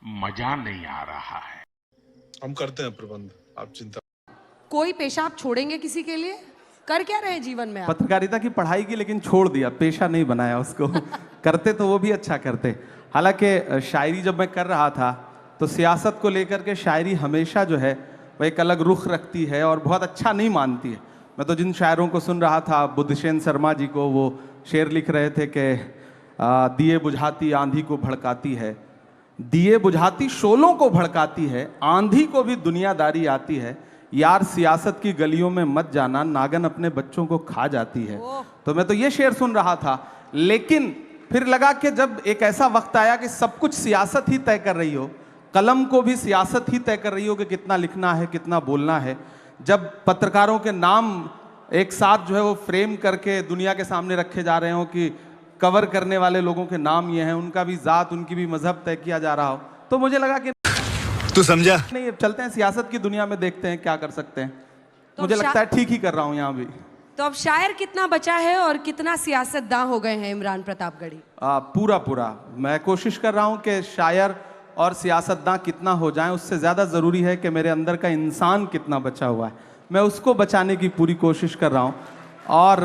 मजा नहीं आ रहा है। हम करते हैं प्रबंध, आप चिंता। कोई पेशा आप छोड़ेंगे किसी के लिए? कर क्या रहे हैं जीवन में आप? पत्रकारिता की पढ़ाई की, लेकिन छोड़ दिया, पेशा नहीं बनाया उसको। करते तो वो भी अच्छा करते। हालांकि शायरी जब मैं कर रहा था तो सियासत को लेकर के शायरी हमेशा जो है वह एक अलग रुख रखती है और बहुत अच्छा नहीं मानती है। मैं तो जिन शायरों को सुन रहा था, बुद्धसेन शर्मा जी को, वो शेर लिख रहे थे कि दिए बुझाती आंधी को भड़काती है, दिए बुझाती शोलों को भड़काती है, आंधी को भी दुनियादारी आती है, यार सियासत की गलियों में मत जाना, नागन अपने बच्चों को खा जाती है। तो मैं तो ये शेर सुन रहा था, लेकिन फिर लगा कि जब एक ऐसा वक्त आया कि सब कुछ सियासत ही तय कर रही हो, कलम को भी सियासत ही तय कर रही हो कि कितना लिखना है, कितना बोलना है, जब पत्रकारों के नाम एक साथ जो है वो फ्रेम करके दुनिया के सामने रखे जा रहे हो कि कवर करने वाले लोगों के नाम ये हैं, उनका भी जात, उनकी भी मजहब तय किया जा रहा हो, तो मुझे लगा कि तू समझा नहीं, अब चलते हैं सियासत की दुनिया में, देखते हैं क्या कर सकते हैं। तो मुझे लगता है ठीक ही कर रहा हूं यहां भी। तो अब शायर कितना बचा है और कितना सियासतदां हो गए हैं इमरान प्रतापगढ़ी? पूरा पूरा मैं कोशिश कर रहा हूं कि शायर और सियासतदां कितना हो जाएं, उससे ज़्यादा ज़रूरी है कि मेरे अंदर का इंसान कितना बचा हुआ है, मैं उसको बचाने की पूरी कोशिश कर रहा हूं। और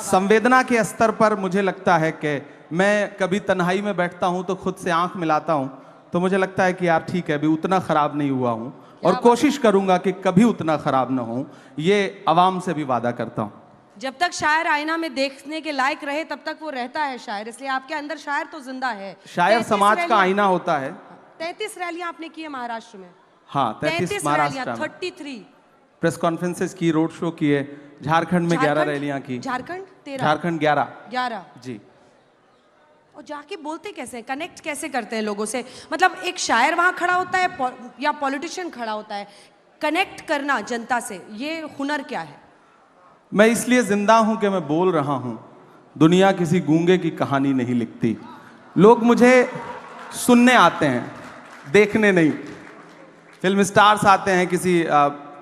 संवेदना के स्तर पर मुझे लगता है कि मैं कभी तन्हाई में बैठता हूं तो खुद से आंख मिलाता हूं, तो मुझे लगता है कि यार ठीक है, अभी उतना ख़राब नहीं हुआ हूं और कोशिश करूंगा कि कभी उतना ख़राब ना हो, ये आवाम से भी वादा करता हूं। जब तक शायर आईना में देखने के लायक रहे तब तक वो रहता है शायर, इसलिए आपके अंदर शायर तो जिंदा है। शायर समाज का आईना होता है। 33 रैलियां आपने की है महाराष्ट्र में। हाँ, 33 महाराष्ट्र में 33 प्रेस कॉन्फ्रेंसेस की, रोड शो किए, झारखंड में 11 रैलियां की। झारखंड 13, झारखंड 11 जी। और जाके बोलते कैसे हैं, कनेक्ट कैसे करते हैं लोगों से? मतलब एक शायर वहां खड़ा होता है या पॉलिटिशियन खड़ा होता है, कनेक्ट करना जनता से, ये हुनर क्या है? मैं इसलिए जिंदा हूं कि मैं बोल रहा हूं, दुनिया किसी गूंगे की कहानी नहीं लिखती। लोग मुझे सुनने आते हैं, देखने नहीं। फिल्म स्टार्स आते हैं किसी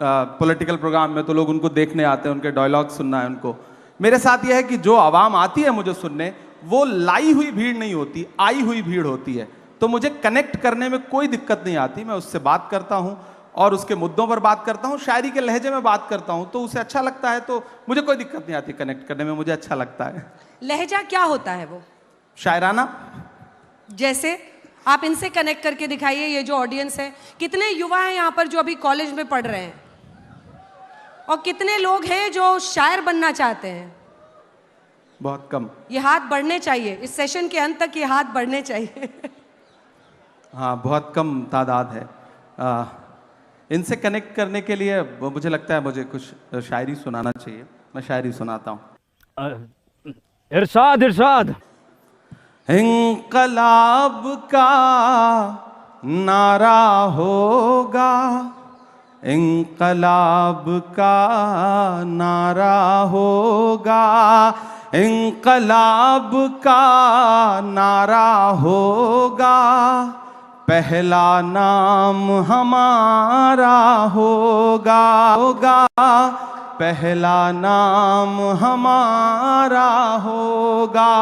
पॉलिटिकल प्रोग्राम में तो लोग उनको देखने आते हैं, उनके डायलॉग सुनना है उनको। मेरे साथ यह है कि जो आवाम आती है मुझे सुनने, वो लाई हुई भीड़ नहीं होती, आई हुई भीड़ होती है। तो मुझे कनेक्ट करने में कोई दिक्कत नहीं आती, मैं उससे बात करता हूं और उसके मुद्दों पर बात करता हूं, शायरी के लहजे में बात करता हूं, तो उसे अच्छा लगता है, तो मुझे कोई दिक्कत नहीं आती कनेक्ट करने में, मुझे अच्छा लगता है। लहजा क्या होता है वो? शायराना। जैसे आप इनसे कनेक्ट करके दिखाइए, ये जो ऑडियंस है, कितने युवा हैं यहाँ पर जो अभी कॉलेज में पढ़ रहे हैं और कितने लोग हैं जो शायर बनना चाहते हैं? बहुत कम। ये हाथ बढ़ने चाहिए, इस सेशन के अंत तक ये हाथ बढ़ने चाहिए। हाँ, बहुत कम तादाद है। इनसे कनेक्ट करने के लिए मुझे लगता है मुझे कुछ शायरी सुनाना चाहिए, मैं शायरी सुनाता हूँ। इरशाद इरशाद। इंकलाब का नारा होगा, इंकलाब का नारा होगा, इंकलाब का नारा होगा, पहला नाम हमारा होगा, होगा, पहला नाम हमारा होगा,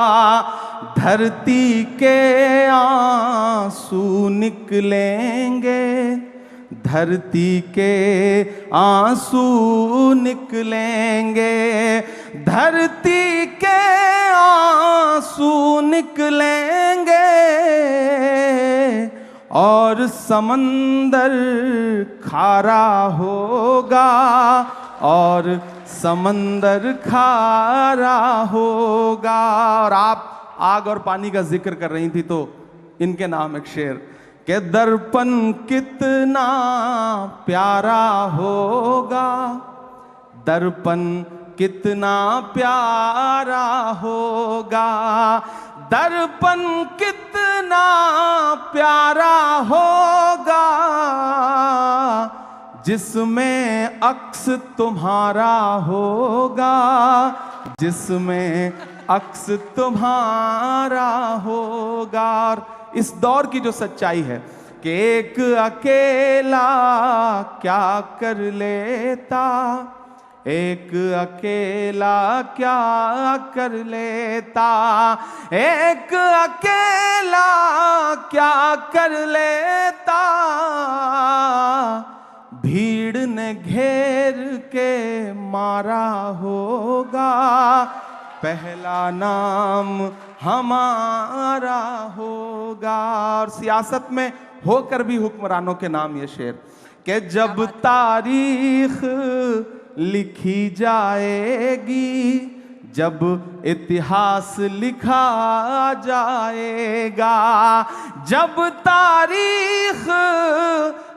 धरती के आंसू निकलेंगे, धरती के आंसू निकलेंगे, धरती के आंसू निकलेंगे और समंदर खारा होगा, और समंदर खारा होगा। और आप आग और पानी का जिक्र कर रही थी तो इनके नाम एक शेर के दर्पण कितना प्यारा होगा, दर्पण कितना प्यारा होगा, दर्पण कितना प्यारा होगा, जिसमें अक्स तुम्हारा होगा, जिसमें अक्स तुम्हारा होगा। और इस दौर की जो सच्चाई है कि एक अकेला क्या कर लेता, एक अकेला क्या कर लेता, एक अकेला क्या कर लेता, भीड़ ने घेर के मारा होगा, पहला नाम हमारा होगा। और सियासत में होकर भी हुक्मरानों के नाम ये शेर कि जब तारीख लिखी जाएगी, जब इतिहास लिखा जाएगा, जब तारीख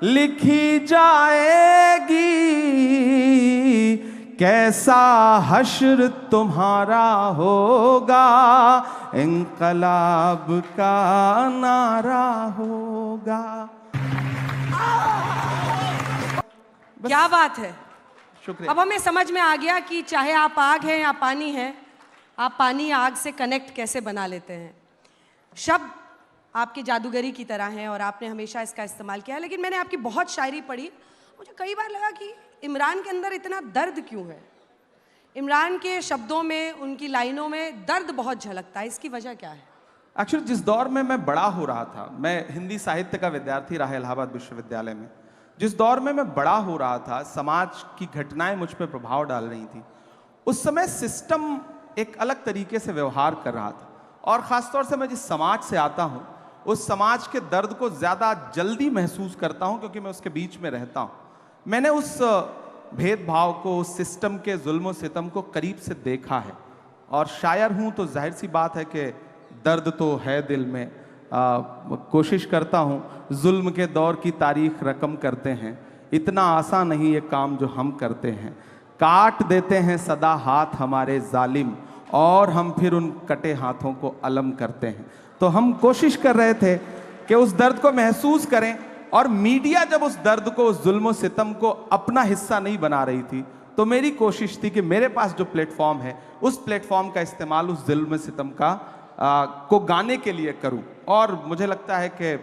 लिखी जाएगी, कैसा हश्र तुम्हारा होगा, इंकलाब का नारा होगा। क्या बात है। शुक्रिया। अब हमें समझ में आ गया कि चाहे आप आग हैं या पानी हैं, आप पानी या आग से कनेक्ट कैसे बना लेते हैं। शब्द आपकी जादूगरी की तरह हैं और आपने हमेशा इसका इस्तेमाल किया है। लेकिन मैंने आपकी बहुत शायरी पढ़ी, मुझे कई बार लगा कि इमरान के अंदर इतना दर्द क्यों है। इमरान के शब्दों में, उनकी लाइनों में दर्द बहुत झलकता है, इसकी वजह क्या है? एक्चुअली जिस दौर में मैं बड़ा हो रहा था, मैं हिंदी साहित्य का विद्यार्थी रहा इलाहाबाद विश्वविद्यालय में, जिस दौर में मैं बड़ा हो रहा था, समाज की घटनाएं मुझ पर प्रभाव डाल रही थी, उस समय सिस्टम एक अलग तरीके से व्यवहार कर रहा था। और ख़ासतौर से मैं जिस समाज से आता हूँ, उस समाज के दर्द को ज़्यादा जल्दी महसूस करता हूँ क्योंकि मैं उसके बीच में रहता हूँ। मैंने उस भेदभाव को, उस सिस्टम के जुल्म सितम को करीब से देखा है। और शायर हूँ तो जाहिर सी बात है कि दर्द तो है दिल में। कोशिश करता हूँ, जुल्म के दौर की तारीख रकम करते हैं, इतना आसान नहीं ये काम जो हम करते हैं, काट देते हैं सदा हाथ हमारे जालिम, और हम फिर उन कटे हाथों को अलम करते हैं। तो हम कोशिश कर रहे थे कि उस दर्द को महसूस करें, और मीडिया जब उस दर्द को, उस जुल्म सितम को अपना हिस्सा नहीं बना रही थी, तो मेरी कोशिश थी कि मेरे पास जो प्लेटफॉर्म है, उस प्लेटफॉर्म का इस्तेमाल उस जुल्म सितम का को गाने के लिए करूं। और मुझे लगता है कि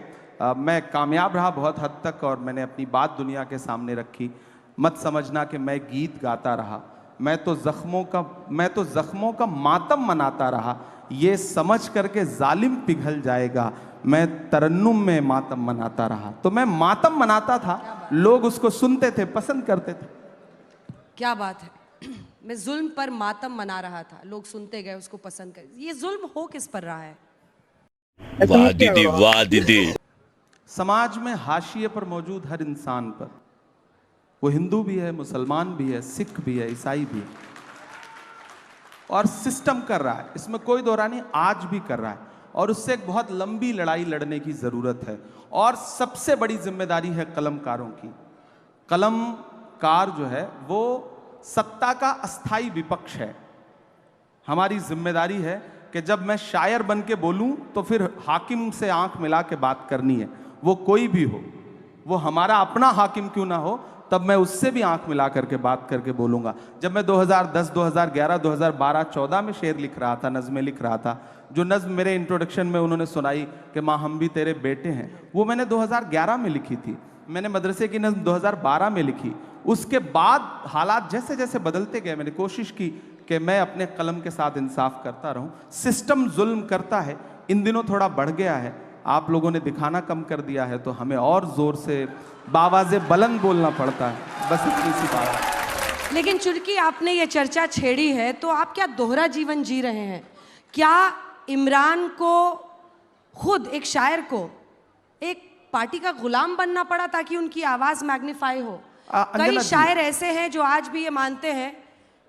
मैं कामयाब रहा बहुत हद तक, और मैंने अपनी बात दुनिया के सामने रखी। मत समझना कि मैं गीत गाता रहा, मैं तो जख्मों का मातम मनाता रहा, ये समझ करके जालिम पिघल जाएगा, मैं तरन्नुम में मातम मनाता रहा। तो मैं मातम मनाता था, लोग उसको सुनते थे, पसंद करते थे। क्या बात है। मैं जुल्म पर मातम मना रहा था, लोग सुनते गए, उसको पसंद कर। ये जुल्म हो किस पर रहा है? वाह दीदी, वाह दीदी। समाज में हाशिए पर मौजूद हर इंसान पर, वो हिंदू भी है, मुसलमान भी है, सिख भी है, ईसाई भी है, और सिस्टम कर रहा है, इसमें कोई दो राय नहीं, आज भी कर रहा है। और उससे एक बहुत लंबी लड़ाई लड़ने की जरूरत है। और सबसे बड़ी जिम्मेदारी है कलमकारों की। कलमकार जो है वो सत्ता का अस्थाई विपक्ष है। हमारी जिम्मेदारी है कि जब मैं शायर बन के बोलूं तो फिर हाकिम से आंख मिला के बात करनी है, वो कोई भी हो, वो हमारा अपना हाकिम क्यों ना हो, तब मैं उससे भी आंख मिला करके बात करके बोलूंगा। जब मैं 2010, 2011, 2012, 14 में शेर लिख रहा था, नज़में लिख रहा था, जो नज़्म मेरे इंट्रोडक्शन में उन्होंने सुनाई कि माँ हम भी तेरे बेटे हैं, वो मैंने 2011 में लिखी थी। मैंने मदरसे की नज़्म 2012 में लिखी। उसके बाद हालात जैसे जैसे बदलते गए, मैंने कोशिश की कि मैं अपने कलम के साथ इंसाफ करता रहूं। सिस्टम जुल्म करता है, इन दिनों थोड़ा बढ़ गया है, आप लोगों ने दिखाना कम कर दिया है, तो हमें और जोर से बावाज़े बुलंद बोलना पड़ता है। बस इतनी सी बात है। लेकिन चूंकि आपने ये चर्चा छेड़ी है, तो आप क्या दोहरा जीवन जी रहे हैं? क्या इमरान को, खुद एक शायर को, एक पार्टी का गुलाम बनना पड़ा ताकि उनकी आवाज़ मैग्नीफाई हो? कई शायर ऐसे हैं जो आज भी ये मानते हैं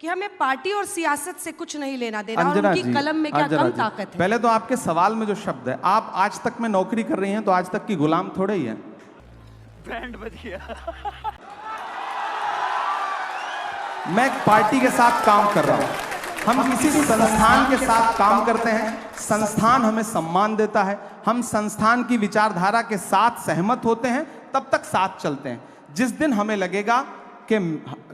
कि हमें पार्टी और सियासत से कुछ नहीं लेना देना, और उनकी कलम में क्या कम ताकत है। पहले तो आपके सवाल में जो शब्द है, आप आज तक में नौकरी कर रही हैं, तो आज तक की गुलाम थोड़े ही है। बैंड बज गया। मैं एक पार्टी के साथ काम कर रहा हूं, हम किसी संस्थान के साथ काम करते हैं, संस्थान हमें सम्मान देता है, हम संस्थान की विचारधारा के साथ सहमत होते हैं, तब तक साथ चलते हैं। जिस दिन हमें लगेगा कि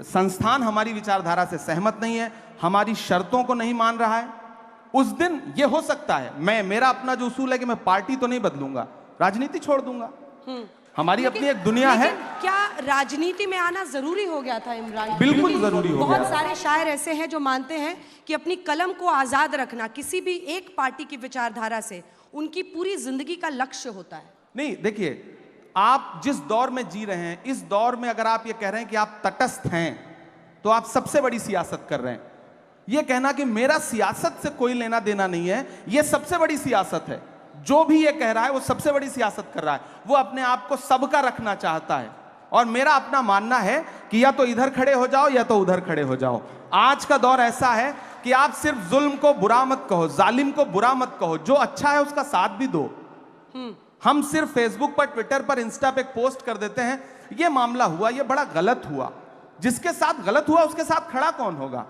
संस्थान हमारी विचारधारा से सहमत नहीं है, हमारी शर्तों को नहीं मान रहा है, उस दिन ये हो सकता है, मेरा अपना जो उसूल है कि मैं पार्टी तो नहीं बदलूंगा, राजनीति छोड़ दूंगा। हमारी अपनी एक दुनिया है। क्या राजनीति में आना जरूरी हो गया था इमरान? बिल्कुल जरूरी हो बहुत गया। सारे शायर ऐसे हैं जो मानते हैं कि अपनी कलम को आजाद रखना किसी भी एक पार्टी की विचारधारा से उनकी पूरी जिंदगी का लक्ष्य होता है। नहीं, देखिए, आप जिस दौर में जी रहे हैं, इस दौर में अगर आप ये कह रहे हैं कि आप तटस्थ हैं, तो आप सबसे बड़ी सियासत कर रहे हैं। ये कहना कि मेरा सियासत से कोई लेना देना नहीं है, ये सबसे बड़ी सियासत है। जो भी ये कह रहा है वो सबसे बड़ी सियासत कर रहा है। वो अपने आप को सबका रखना चाहता है, और मेरा अपना मानना है कि या तो इधर खड़े हो जाओ या तो उधर खड़े हो जाओ। आज का दौर ऐसा है कि आप सिर्फ जुल्म को बुरा मत कहो, जालिम को बुरा मत कहो, जो अच्छा है उसका साथ भी दो। हम सिर्फ फेसबुक पर, ट्विटर पर, इंस्टा पे पोस्ट कर देते हैं, ये मामला हुआ, ये बड़ा गलत हुआ। जिसके साथ गलत हुआ उसके साथ खड़ा कौन होगा?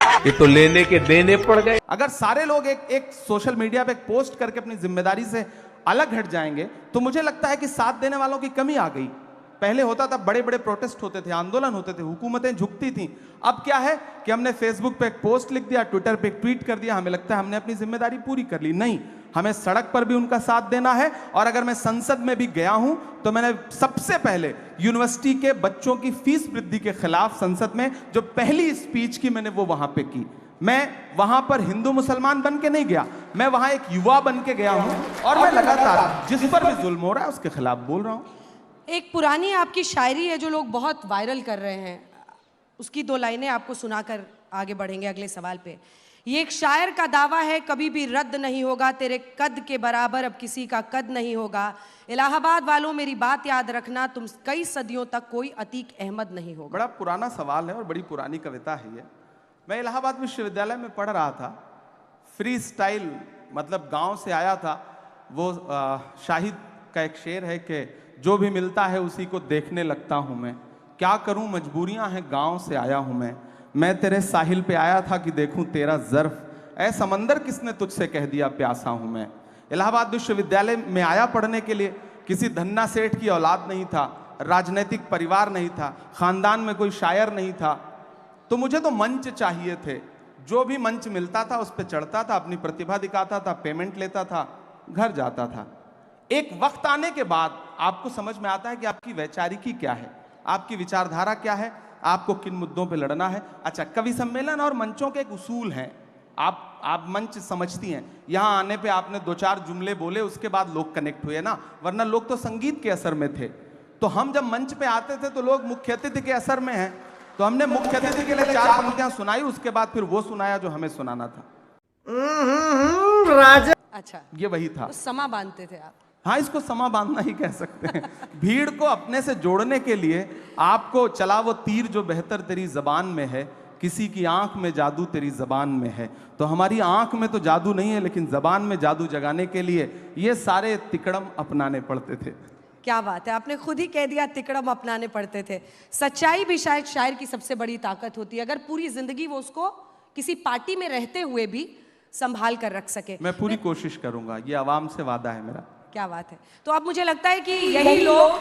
ये तो लेने के देने पड़ गए। अगर सारे लोग एक सोशल मीडिया पे पोस्ट करके अपनी जिम्मेदारी से अलग हट जाएंगे, तो मुझे लगता है कि साथ देने वालों की कमी आ गई। पहले होता था, बड़े बड़े प्रोटेस्ट होते थे, आंदोलन होते थे, हुकूमतें झुकती थीं। अब क्या है कि हमने फेसबुक पे एक पोस्ट लिख दिया, ट्विटर पे एक ट्वीट कर दिया, हमें लगता है हमने अपनी जिम्मेदारी पूरी कर ली। नहीं, हमें सड़क पर भी उनका साथ देना है। और अगर मैं संसद में भी गया हूं तो मैंने सबसे पहले यूनिवर्सिटी के बच्चों की फीस वृद्धि के खिलाफ संसद में जो पहली स्पीच की मैंने वो वहां पे की। मैं वहां पर हिंदू मुसलमान बन के नहीं गया, मैं वहां एक युवा बन के गया हूं, और मैं लगातार जिस पर भी जुल्म हो रहा है उसके खिलाफ बोल रहा हूं। एक पुरानी आपकी शायरी है जो लोग बहुत वायरल कर रहे हैं, उसकी 2 लाइनें आपको सुनाकर आगे बढ़ेंगे अगले सवाल पे। ये एक शायर का दावा है, कभी भी रद्द नहीं होगा, तेरे कद के बराबर अब किसी का कद नहीं होगा। इलाहाबाद वालों मेरी बात याद रखना, तुम कई सदियों तक कोई अतीक अहमद नहीं होगा। बड़ा पुराना सवाल है और बड़ी पुरानी कविता है ये। मैं इलाहाबाद विश्वविद्यालय में पढ़ रहा था, फ्री स्टाइल, मतलब गांव से आया था। वो शाहिद का एक शेर है कि जो भी मिलता है उसी को देखने लगता हूं मैं, क्या करूं मजबूरियां हैं, गांव से आया हूं मैं तेरे साहिल पे आया था कि देखूं तेरा ज़र्फ, ऐ समंदर किसने तुझसे कह दिया प्यासा हूं मैं। इलाहाबाद विश्वविद्यालय में आया पढ़ने के लिए, किसी धन्ना सेठ की औलाद नहीं था, राजनीतिक परिवार नहीं था, खानदान में कोई शायर नहीं था, तो मुझे तो मंच चाहिए थे। जो भी मंच मिलता था उस पर चढ़ता था, अपनी प्रतिभा दिखाता था, पेमेंट लेता था, घर जाता था। एक वक्त आने के बाद आपको समझ में आता है कि आपकी वैचारिकी क्या है, आपकी विचारधारा क्या है, आपको किन मुद्दों पे लड़ना है। अच्छा, कवि सम्मेलन और मंचों के एक उसूल हैं, आप मंच समझती हैं। यहाँ आने पे आपने 2-4 जुमले बोले, उसके बाद लोग कनेक्ट हुए ना, वरना लोग तो संगीत के असर में थे। तो हम जब मंच पे आते थे तो लोग मुख्य अतिथि के असर में हैं, तो हमने मुख्य अतिथि के लिए 4 पंक्तियां सुनाई, उसके बाद फिर वो सुनाया जो हमें सुनाना था। राजा। अच्छा, ये वही था, तो समा बांधते थे आप। हाँ, इसको समा बांधना ही कह सकते हैं। भीड़ को अपने से जोड़ने के लिए आपको चला वो तीर जो बेहतर तेरी जबान में है, किसी की आंख में जादू तेरी जबान में है। तो हमारी आंख में तो जादू नहीं है, लेकिन जबान में जादू जगाने के लिए ये सारे तिकड़म अपनाने पड़ते थे। क्या बात है, आपने खुद ही कह दिया, तिकड़म अपनाने पड़ते थे। सच्चाई भी शायद शायर की सबसे बड़ी ताकत होती है, अगर पूरी जिंदगी वो उसको किसी पार्टी में रहते हुए भी संभाल कर रख सके। मैं पूरी कोशिश करूंगा, ये आवाम से वादा है मेरा। क्या बात है। तो अब मुझे लगता है कि यही लोग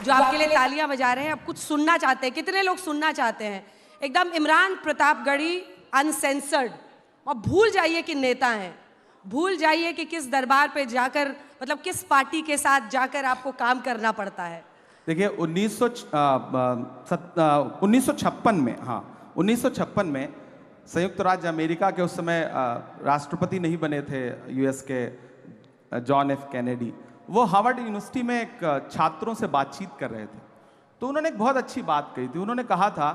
जो आपके लिए तालियां बजा रहे हैं अब कुछ सुनना चाहते हैं। कितने लोग सुनना चाहते हैं एकदम इमरान प्रतापगढ़ी अनसेंसर्ड? और भूल जाइए कि नेता हैं, भूल जाइए कि किस दरबार पे जाकर, मतलब किस पार्टी के साथ जाकर आपको काम करना पड़ता है। देखिए 1956 में, हाँ 1956 में संयुक्त राज्य अमेरिका के उस समय राष्ट्रपति नहीं बने थे यूएस के जॉन एफ कैनेडी। वो हार्वर्ड यूनिवर्सिटी में एक छात्रों से बातचीत कर रहे थे, तो उन्होंने एक बहुत अच्छी बात कही थी। उन्होंने कहा था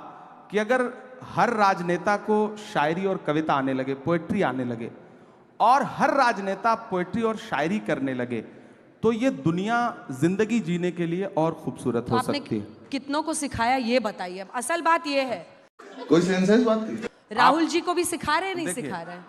कि अगर हर राजनेता को शायरी और कविता आने लगे, पोएट्री आने लगे, और हर राजनेता पोएट्री और शायरी करने लगे, तो ये दुनिया जिंदगी जीने के लिए और खूबसूरत हो सकती है। कितनों को सिखाया ये बताइए। अब असल बात ये है, कोई सेंसेस बात की? राहुल जी को भी सिखा रहे हैं, नहीं सिखा रहे हैं?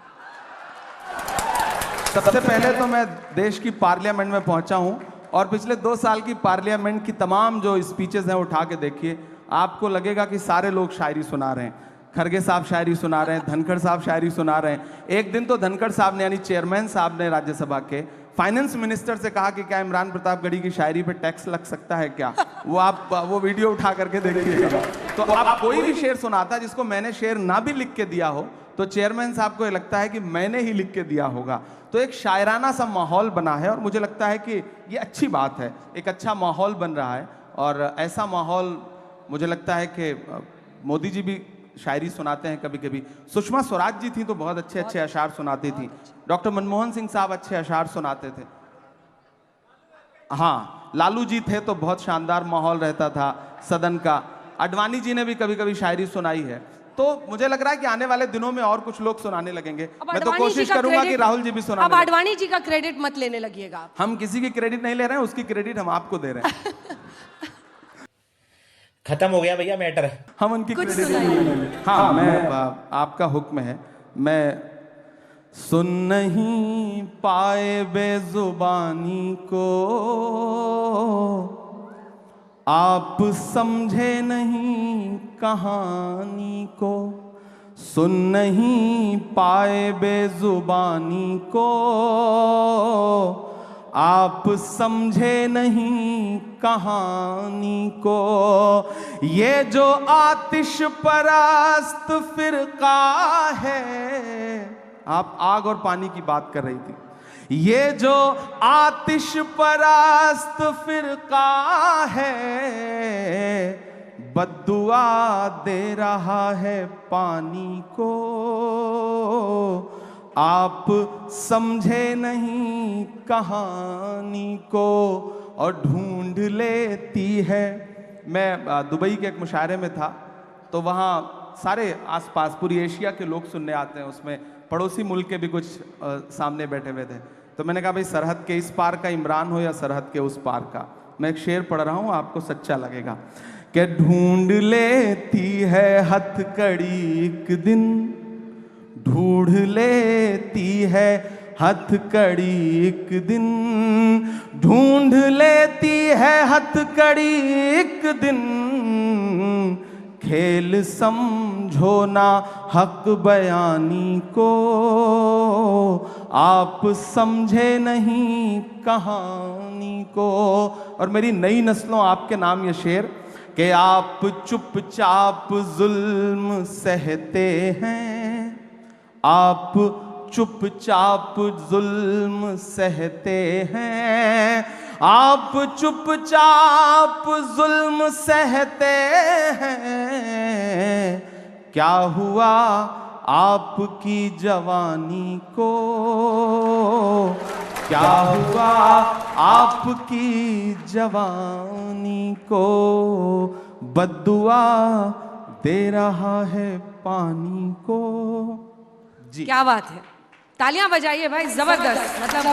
सबसे पहले तो मैं देश की पार्लियामेंट में पहुंचा हूं, और पिछले 2 साल की पार्लियामेंट की तमाम जो स्पीचेस हैं उठा के देखिए, आपको लगेगा कि सारे लोग शायरी सुना रहे हैं। खरगे साहब शायरी सुना रहे हैं, धनखड़ साहब शायरी सुना रहे हैं। एक दिन तो धनखड़ साहब ने, यानी चेयरमैन साहब ने राज्यसभा के, फाइनेंस मिनिस्टर से कहा कि क्या इमरान प्रतापगढ़ी की शायरी पे टैक्स लग सकता है क्या? वो आप वो वीडियो उठा करके देखिएगा। तो आप कोई भी शेर सुनाता जिसको मैंने शेर ना भी लिख के दिया हो, तो चेयरमैन साहब को ये लगता है कि मैंने ही लिख के दिया होगा। तो एक शायराना सा माहौल बना है और मुझे लगता है कि ये अच्छी बात है, एक अच्छा माहौल बन रहा है। और ऐसा माहौल मुझे लगता है कि मोदी जी भी शायरी सुनाते हैं कभी कभी, सुषमा स्वराज जी थी तो बहुत अच्छे अच्छे अशार सुनाती थी, डॉक्टर मनमोहन सिंह साहब अच्छे अशार सुनाते थे, हाँ लालू जी थे तो बहुत शानदार माहौल रहता था सदन का, अडवाणी जी ने भी कभी कभी शायरी सुनाई है। तो मुझे लग रहा है कि आने वाले दिनों में और कुछ लोग सुनाने लगेंगे। मैं तो कोशिश करूंगा कि राहुल जी भी सुनाने अब आडवाणी जी का क्रेडिट मत लेने लगिएगा आप। हम किसी की क्रेडिट नहीं ले रहे हैं, उसकी क्रेडिट हम आपको दे रहे हैं। खत्म हो गया भैया मैटर। हम उनकी कुछ क्रेडिट सुनाइए। नहीं लेंगे। हाँ मैं आपका हुक्म है। मैं सुन नहीं पाए बेजुबानी को, आप समझे नहीं कहानी को, सुन नहीं पाए बेजुबानी को, आप समझे नहीं कहानी को। ये जो आतिश परस्त फिरका है, आप आग और पानी की बात कर रही थी, ये जो आतिश परस्त फिरका है, बद्दुआ दे रहा है पानी को, आप समझे नहीं कहानी को और ढूंढ लेती है। मैं दुबई के एक मुशायरे में था तो वहाँ सारे आसपास पूरी एशिया के लोग सुनने आते हैं, उसमें पड़ोसी मुल्क के भी कुछ सामने बैठे हुए थे। तो मैंने कहा भाई सरहद के इस पार का इमरान हो या सरहद के उस पार का, मैं एक शेर पढ़ रहा हूँ आपको सच्चा लगेगा कि ढूंढ लेती है हथकड़ी एक दिन, ढूंढ लेती है हथकड़ी एक दिन, ढूंढ लेती है हथकड़ी एक दिन, खेल समझो ना हक बयानी को, आप समझे नहीं कहानी को। और मेरी नई नस्लों आपके नाम ये शेर कि आप चुपचाप जुल्म सहते हैं, आप चुपचाप जुल्म सहते हैं, आप चुपचाप जुल्म सहते हैं, क्या हुआ आपकी जवानी को, क्या हुआ आपकी जवानी को, बद्दुआ दे रहा है पानी को। जी क्या बात है, तालियां बजाइए भाई, जबरदस्त। मतलब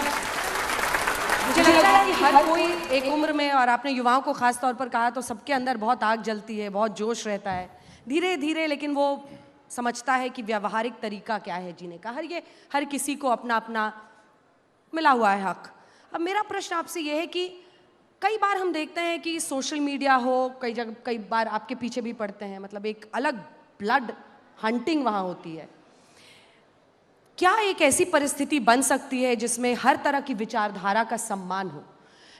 मुझे लगता है कि हर कोई एक उम्र में, और आपने युवाओं को खास तौर पर कहा, तो सबके अंदर बहुत आग जलती है, बहुत जोश रहता है, धीरे धीरे लेकिन वो समझता है कि व्यावहारिक तरीका क्या है जीने का। हर किसी को अपना अपना मिला हुआ है हक। अब मेरा प्रश्न आपसे ये है कि कई बार हम देखते हैं कि सोशल मीडिया हो, कई बार आपके पीछे भी पड़ते हैं, मतलब एक अलग ब्लड हंटिंग वहाँ होती है। क्या एक ऐसी परिस्थिति बन सकती है जिसमें हर तरह की विचारधारा का सम्मान हो?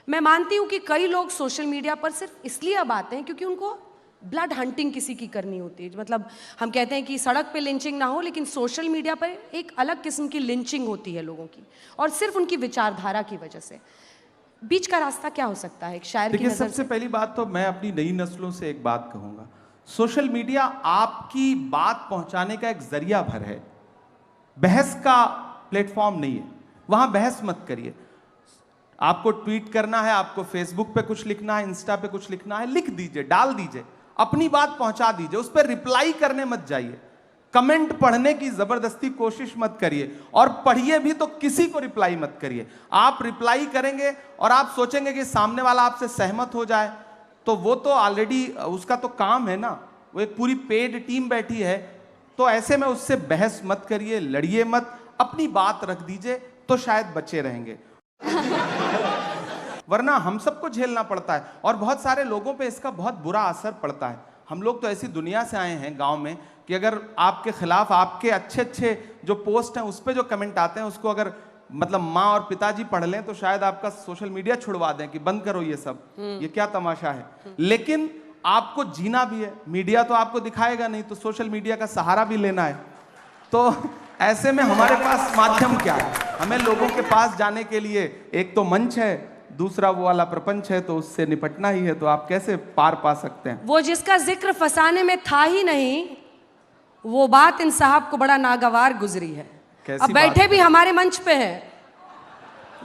मैं मानती हूँ कि कई लोग सोशल मीडिया पर सिर्फ इसलिए अब आते हैं क्योंकि उनको ब्लड हंटिंग किसी की करनी होती है। मतलब हम कहते हैं कि सड़क पे लिंचिंग ना हो, लेकिन सोशल मीडिया पर एक अलग किस्म की लिंचिंग होती है लोगों की, और सिर्फ उनकी विचारधारा की वजह से। बीच का रास्ता क्या हो सकता है एक शायर की देखिए, नजर सबसे से? पहली बात तो मैं अपनी नई नस्लों से एक बात कहूंगा, सोशल मीडिया आपकी बात पहुंचाने का एक जरिया भर है, बहस का प्लेटफॉर्म नहीं है। वहां बहस मत करिए। आपको ट्वीट करना है, आपको फेसबुक पे कुछ लिखना है, इंस्टा पे कुछ लिखना है, लिख दीजिए, डाल दीजिए, अपनी बात पहुंचा दीजिए, उस पर रिप्लाई करने मत जाइए, कमेंट पढ़ने की जबरदस्ती कोशिश मत करिए, और पढ़िए भी तो किसी को रिप्लाई मत करिए। आप रिप्लाई करेंगे और आप सोचेंगे कि सामने वाला आपसे सहमत हो जाए, तो वो तो ऑलरेडी उसका तो काम है ना, वो एक पूरी पेड टीम बैठी है। तो ऐसे में उससे बहस मत करिए, लड़िए मत, अपनी बात रख दीजिए, तो शायद बचे रहेंगे। वरना हम सबको झेलना पड़ता है, और बहुत सारे लोगों पे इसका बहुत बुरा असर पड़ता है। हम लोग तो ऐसी दुनिया से आए हैं गांव में कि अगर आपके खिलाफ आपके अच्छे अच्छे जो पोस्ट हैं उस पर जो कमेंट आते हैं, उसको अगर मतलब माँ और पिताजी पढ़ लें तो शायद आपका सोशल मीडिया छुड़वा दें कि बंद करो ये सब, ये क्या तमाशा है। लेकिन आपको जीना भी है, मीडिया तो आपको दिखाएगा नहीं, तो सोशल मीडिया का सहारा भी लेना है। तो ऐसे में हमारे पास माध्यम क्या है? हमें लोगों के पास जाने के लिए एक तो मंच है, दूसरा वो वाला प्रपंच है, तो उससे निपटना ही है। तो आप कैसे पार पा सकते हैं? वो जिसका जिक्र फसाने में था ही नहीं, वो बात इन साहब को बड़ा नागवार गुजरी है। अब बैठे भी हमारे मंच पे हैं,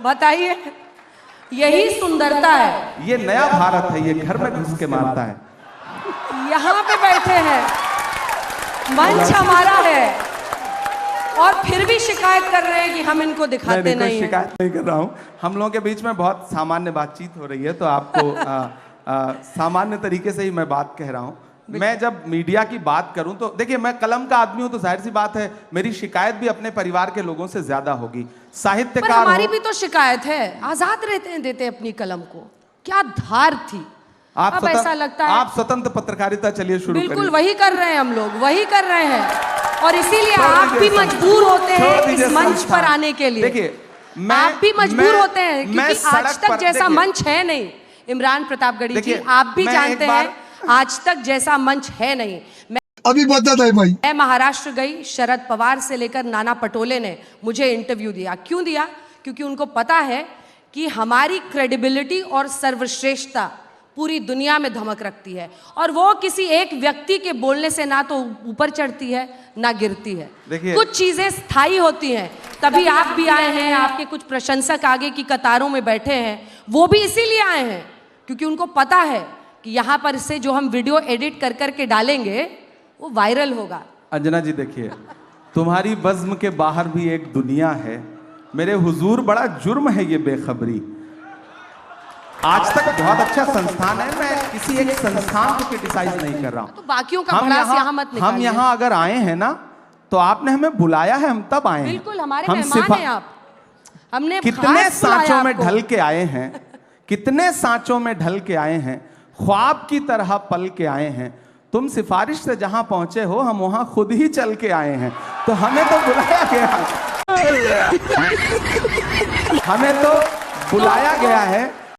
बताइए, यही सुंदरता है। ये नया भारत है, ये घर में घुस के मारता है। यहाँ पे बैठे हैं, मंच हमारा है, और फिर भी शिकायत कर रहे हैं कि हम इनको दिखाते नहीं हैं। शिकायत नहीं कर रहा हूँ, हम लोगों के बीच में बहुत सामान्य बातचीत हो रही है, तो आपको सामान्य तरीके से ही मैं बात कह रहा हूँ। मैं जब मीडिया की बात करूं तो देखिए, मैं कलम का आदमी हूं, तो जाहिर सी बात है मेरी शिकायत भी अपने परिवार के लोगों से ज्यादा होगी। साहित्यकार पर हमारी भी तो शिकायत है, आजाद रहते हैं, देते अपनी कलम को, क्या धार थी। अब ऐसा लगता है आप स्वतंत्र पत्रकारिता चलिए शुरू करिए। बिल्कुल वही कर रहे हैं हम लोग, वही कर रहे हैं, और इसीलिए आप भी मजबूर होते हैं इस मंच पर आने के लिए। देखिए, आप भी मजबूर होते हैं, क्योंकि आज तक जैसा मंच है नहीं। इमरान प्रतापगढ़ी जी, आप भी जानते हैं आज तक जैसा मंच है नहीं। मैं अभी बता दे भाई, मैं महाराष्ट्र गई, शरद पवार से लेकर नाना पटोले ने मुझे इंटरव्यू दिया। क्यों दिया? क्योंकि उनको पता है कि हमारी क्रेडिबिलिटी और सर्वश्रेष्ठता पूरी दुनिया में धमक रखती है, और वो किसी एक व्यक्ति के बोलने से ना तो ऊपर चढ़ती है ना गिरती है। कुछ चीजें स्थायी होती हैं। तभी आप भी आए हैं, आपके कुछ प्रशंसक आगे की कतारों में बैठे हैं, वो भी इसीलिए आए हैं क्योंकि उनको पता है कि यहाँ पर से जो हम वीडियो एडिट कर करके डालेंगे वो वायरल होगा। अंजना जी देखिए, तुम्हारी बज़्म के बाहर भी एक दुनिया है। मेरे हुजूर, बड़ा जुर्म है ये बेखबरी। आज तक बहुत अच्छा संस्थान है, मैं किसी एक संस्थान को क्रिटिसाइज नहीं कर रहा हूँ। तो बाकियों का भड़ास यहाँ मत निकालिए। हम यहाँ अगर आए हैं ना, तो आपने हमें बुलाया है, हम तब आए हैं। बिल्कुल, हमारे मेहमान हैं आप। हमने कितने सांचों में ढल के आए हैं, कितने सांचों में ढल के आए हैं, ख्वाब की तरह पल के आए हैं। तुम सिफारिश से जहां पहुंचे हो, हम वहां खुद ही चल के आए हैं। तो हमें तो बुलाया गया, हमें तो बुलाया गया है।